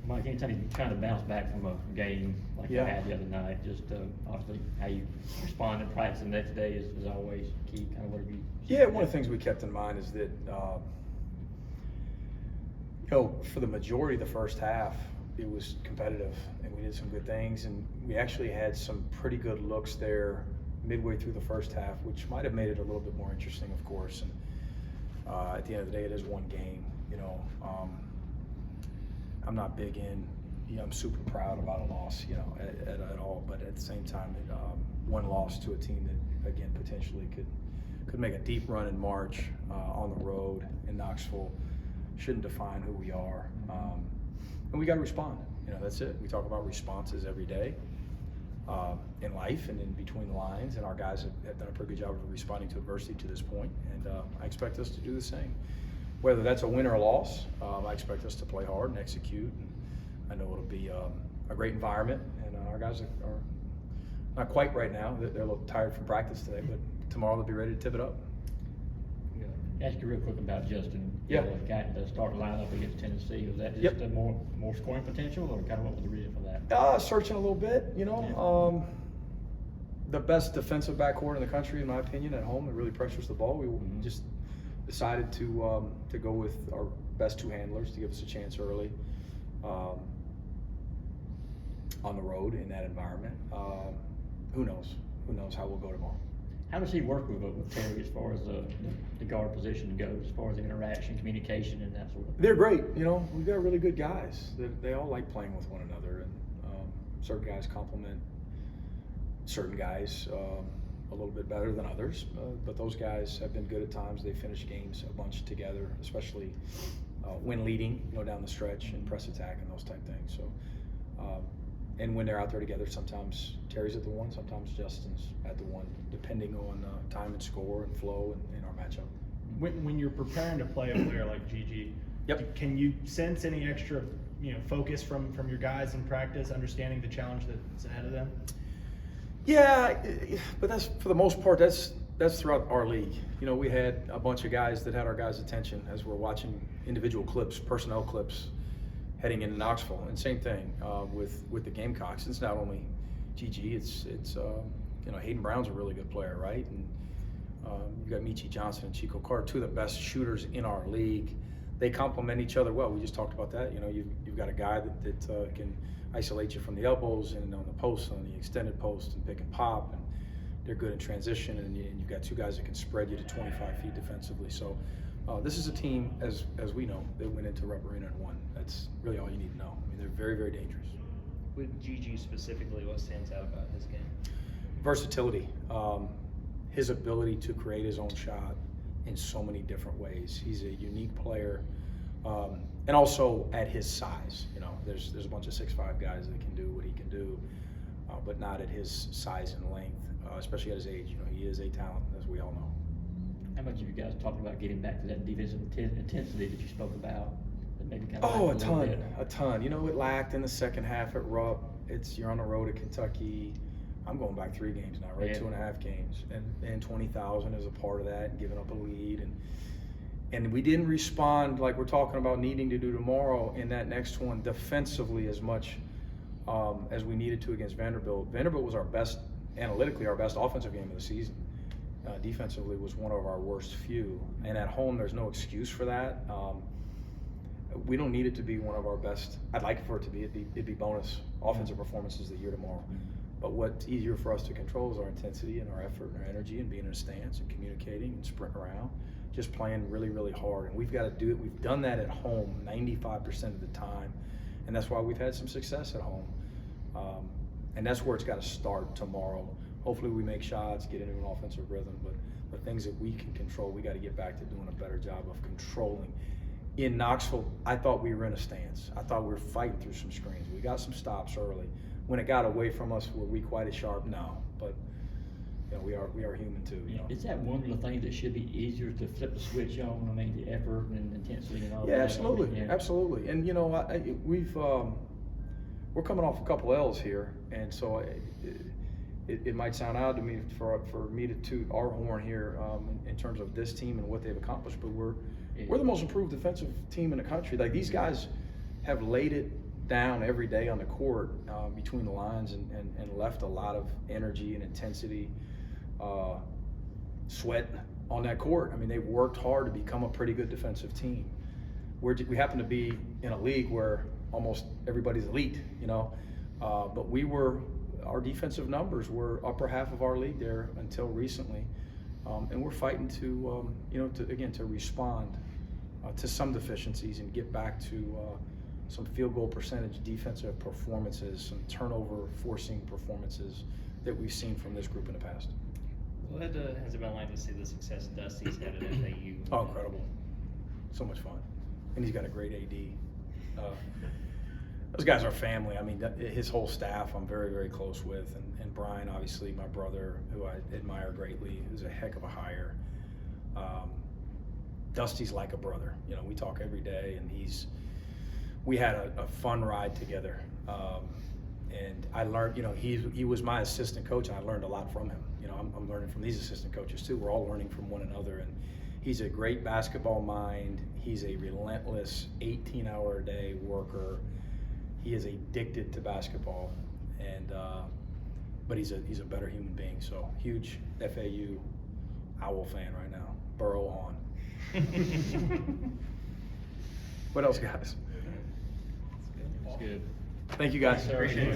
Mike, anytime you're trying to bounce back from a game like you Yeah. had the other night, just obviously how you respond and practice the next day is always key. Kind of whatever you. Yeah, one of the things we kept in mind is that, for the majority of the first half, it was competitive and we did some good things, and we actually had some pretty good looks there midway through the first half, which might have made it a little bit more interesting, of course. And at the end of the day, it is one game. I'm not big in, I'm super proud about a loss, at all. But at the same time, one loss to a team that, again, potentially could make a deep run in March on the road in Knoxville shouldn't define who we are. And we got to respond. That's it. We talk about responses every day in life and in between the lines, and our guys have done a pretty good job of responding to adversity to this point, and I expect us to do the same. Whether that's a win or a loss, I expect us to play hard and execute. And I know it'll be a great environment, and our guys are not quite right now. They're a little tired from practice today, but tomorrow they'll be ready to tip it up. Ask you real quick about Justin. Yeah. Got the starting lineup against Tennessee. Was that just Yep. a more scoring potential, or kind of what was the reason for that? Searching a little bit, the best defensive backcourt in the country, in my opinion, at home. It really pressures the ball. We just decided to go with our best two handlers to give us a chance early on the road in that environment. Who knows? Who knows how we'll go tomorrow? How does he work with Terry as far as the guard position goes, as far as the interaction, communication, and that sort of thing? They're great. We've got really good guys. They all like playing with one another, and certain guys complement certain guys a little bit better than others. But those guys have been good at times. They finish games a bunch together, especially when leading, down the stretch and press attack and those type things. So, and when they're out there together, sometimes Terry's at the one, sometimes Justin's at the one, depending on time and score and flow and our matchup. When you're preparing to play a player like Gigi, Yep. can you sense any extra focus from your guys in practice, understanding the challenge that's ahead of them? Yeah, but that's, for the most part, that's throughout our league. We had a bunch of guys that had our guys' attention as we're watching individual clips, personnel clips, heading into Knoxville. And same thing with the Gamecocks. It's not only GG, it's Hayden Brown's a really good player, right? And you've got Michi Johnson and Chico Carter, two of the best shooters in our league. They complement each other well. We just talked about that. You've got a guy that can isolate you from the elbows and on the post, on the extended post, and pick and pop, and they're good in transition. And you've got two guys that can spread you to 25 feet defensively. So this is a team, as we know, that went into Rupp Arena and won. That's really all you need to know. They're very, very dangerous. With Gigi specifically, what stands out about his game? Versatility, his ability to create his own shot in so many different ways. He's a unique player, and also at his size. There's a bunch of 6'5" guys that can do what he can do, but not at his size and length, especially at his age. He is a talent, as we all know. How much of you guys talking about getting back to that defensive intensity that you spoke about? That maybe kind of Oh, a lacked little ton, bit? a ton. It lacked in the second half at Rupp. You're on the road at Kentucky. I'm going back 3 games now, right? Yeah. 2.5 games, and 20,000 is a part of that, and giving up a lead, and we didn't respond like we're talking about needing to do tomorrow in that next one defensively as much as we needed to against Vanderbilt. Vanderbilt was analytically our best offensive game of the season. Defensively was one of our worst few, and at home there's no excuse for that. We don't need it to be one of our best. I'd like for it to be. It'd be bonus offensive performances the year tomorrow. But what's easier for us to control is our intensity and our effort and our energy and being in a stance and communicating and sprinting around, just playing really, really hard. And we've got to do it. We've done that at home 95% of the time, and that's why we've had some success at home. And that's where it's got to start tomorrow. Hopefully we make shots, get into an offensive rhythm, but the things that we can control, we got to get back to doing a better job of controlling. In Knoxville, I thought we were in a stance. I thought we were fighting through some screens. We got some stops early. When it got away from us, were we quite as sharp? No, but we are human too. Is that one of the things that should be easier to flip the switch on? The effort and intensity and all that. Yeah, absolutely, Yeah. absolutely. And we're coming off a couple L's here, and so it might sound odd to me for me to toot our horn here in terms of this team and what they've accomplished, but we're the most improved defensive team in the country. Like, these guys have laid it down every day on the court between the lines and left a lot of energy and intensity, sweat on that court. I mean, they worked hard to become a pretty good defensive team. We happen to be in a league where almost everybody's elite, you know, but our defensive numbers were upper half of our league there until recently, and we're fighting to, to respond to some deficiencies and get back to some field goal percentage defensive performances, some turnover forcing performances that we've seen from this group in the past. What has it been like to see the success Dusty's had at FAU? Oh, incredible. So much fun. And he's got a great AD. Those guys are family. I mean, his whole staff I'm very, very close with. And Brian, obviously, my brother, who I admire greatly, who's a heck of a hire. Dusty's like a brother. You know, we talk every day, and we had a fun ride together. And I learned, you know, he was my assistant coach, and I learned a lot from him. You know, I'm learning from these assistant coaches too. We're all learning from one another, and he's a great basketball mind. He's a relentless 18-hour-a-day worker. He is addicted to basketball, and but he's a better human being. So huge FAU Owl fan right now. Burrow on. What else, guys? It's good. Thank you, guys. Appreciate it.